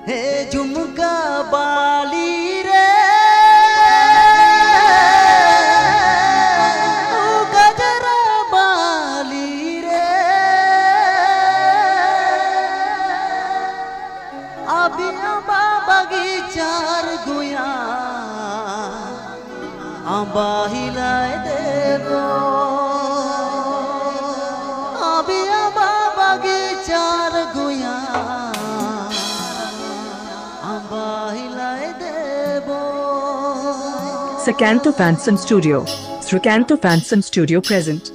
हे झुमका बाली रे गजरा बाली रे अभी अम्बा बगीचार गुया अम्बा हिलाए देवो अभी अम्बा बगीचार गुया अम्बा हिलाए देवो। Srikanto Fansom Studio. Srikanto Fansom Studio present.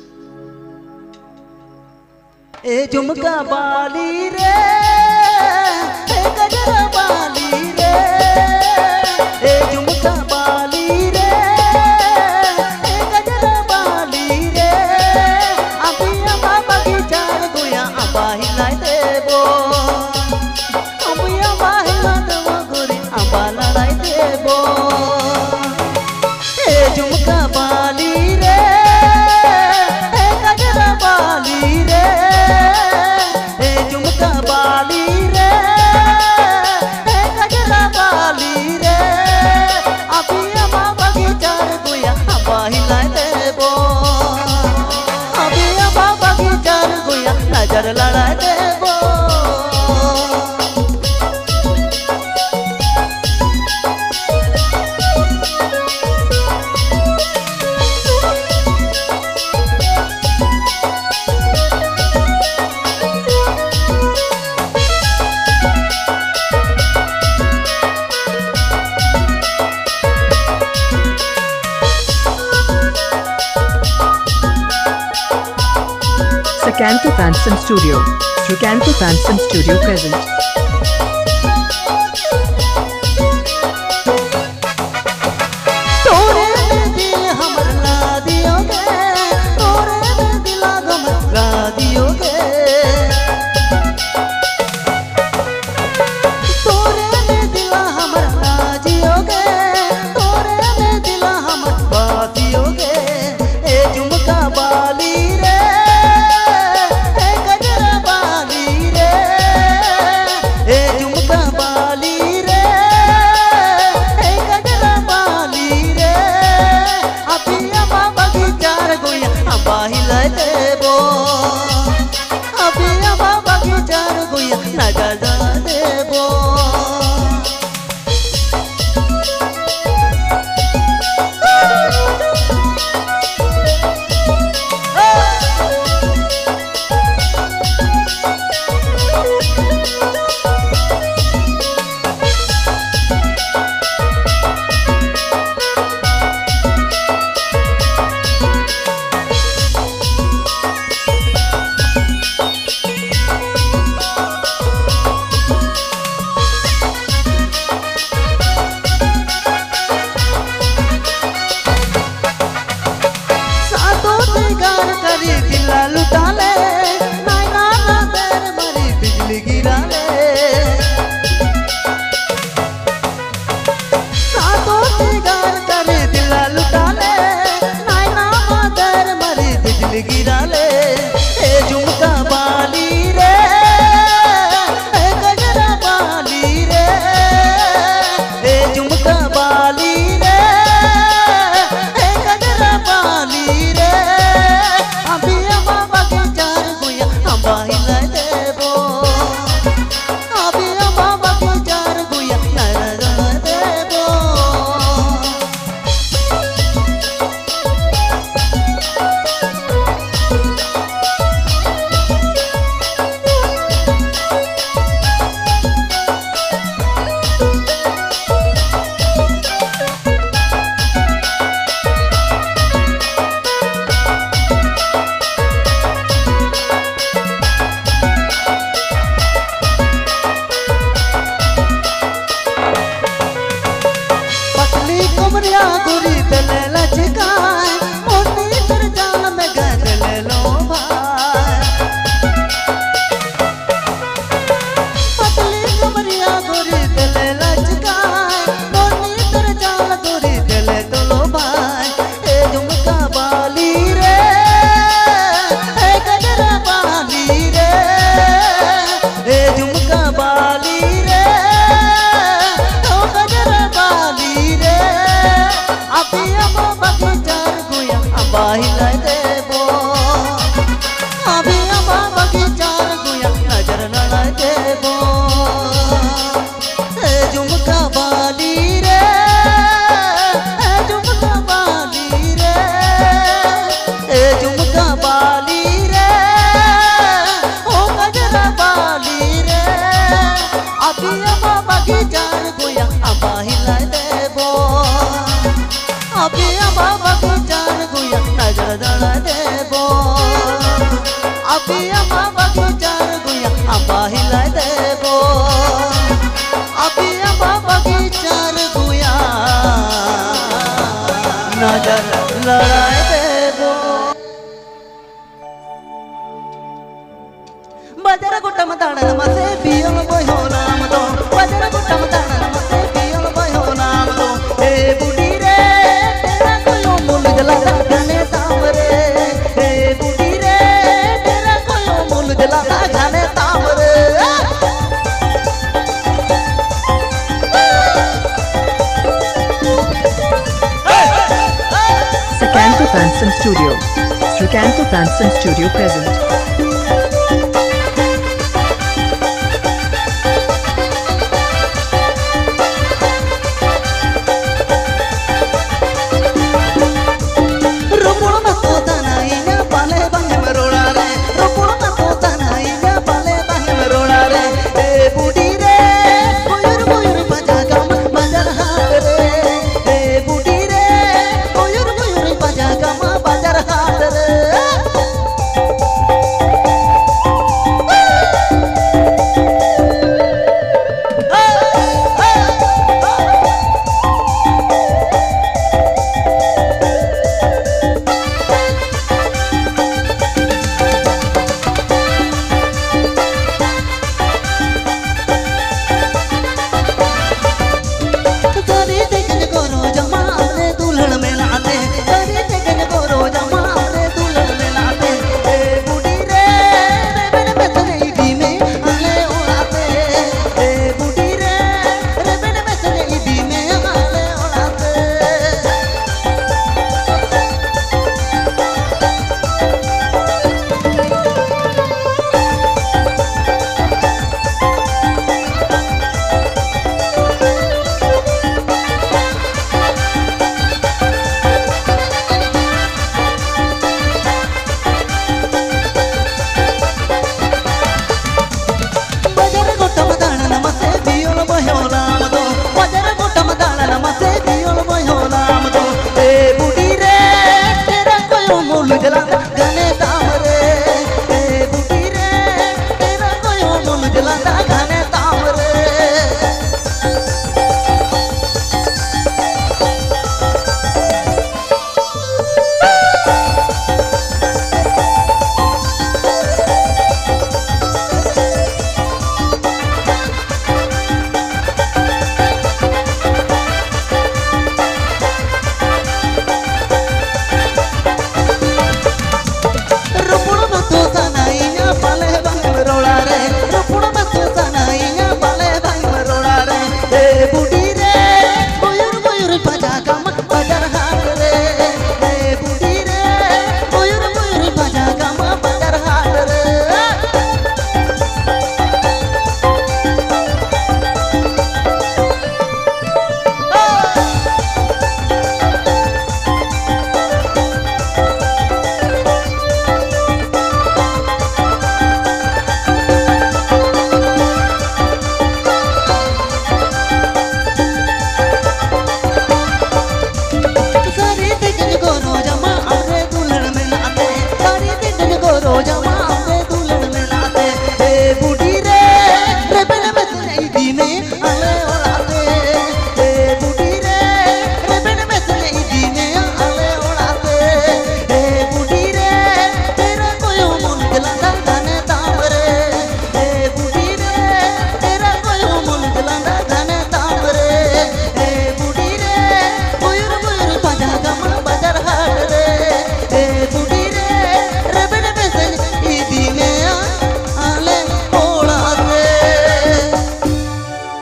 ए झुमका बाली रे ए गजरा बाली रे ए झुमका बाली रे ए गजरा बाली रे अभी अम्बा बगीचार गुया अम्बा हिलाए देवो अभी अम्बा हिलाए देवो गोरी अम्बा लड़ाई देवो। ए झुमका बाली रे ए गजरा बाली रे ए झुमका बाली रे ए गजरा बाली रे अभी अम्बा बगीचार गुया अम्बा हिलाए देवो अभी अम्बा बगीचार गुया नजर लड़ाए देवो। Srikanto Fansom Studio. Srikanto Fansom Studio present. तोरे में दिल हमर ला दियोगे तोरे में दिल हमर ला दियोगे तोरे में दिल हमर ला दियोगे तोरे में दिल हमर बा दियोगे। ए झुमका बाली रे ए गजरा बाली रे ए अम्बा हिलाए देबो अभी अम्बा बगीचार गुया नजर लड़ाए देबो बजर गुटम ताड़न मसे पियल बयो नाम दो बजर गुटम ताड़न मसे पियल बयो नाम दो ए बुढ़ी रे तेरा कोयो मुल जला गाने ताम रे ए बुढ़ी रे तेरा कोयो मुल जला गाने ताम रे Sukanto Fansom Studio present.